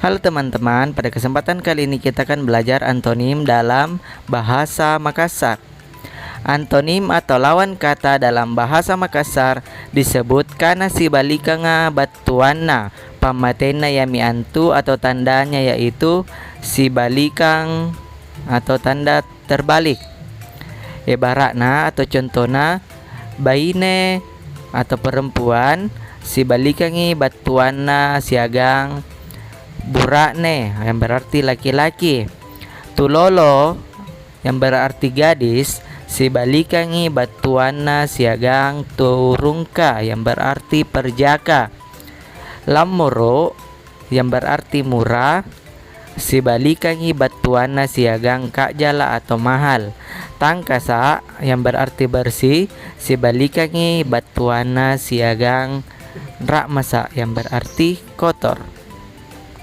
Halo teman-teman, pada kesempatan kali ini kita akan belajar antonim dalam bahasa Makassar. Antonim atau lawan kata dalam bahasa Makassar disebut kana sibalikanga batuanna. Pamatena yami antu atau tandanya yaitu sibalikang atau tanda terbalik. Ibaratna atau contohna baine atau perempuan sibalikangi batuanna siagang burakne yang berarti laki-laki. Tulolo yang berarti gadis sibalikangi batuana siagang turungka yang berarti perjaka. Lamuro yang berarti murah sibalikangi batuana siagang kakjala atau mahal. Tangkasa yang berarti bersih sibalikangi batuana siagang rak masa yang berarti kotor.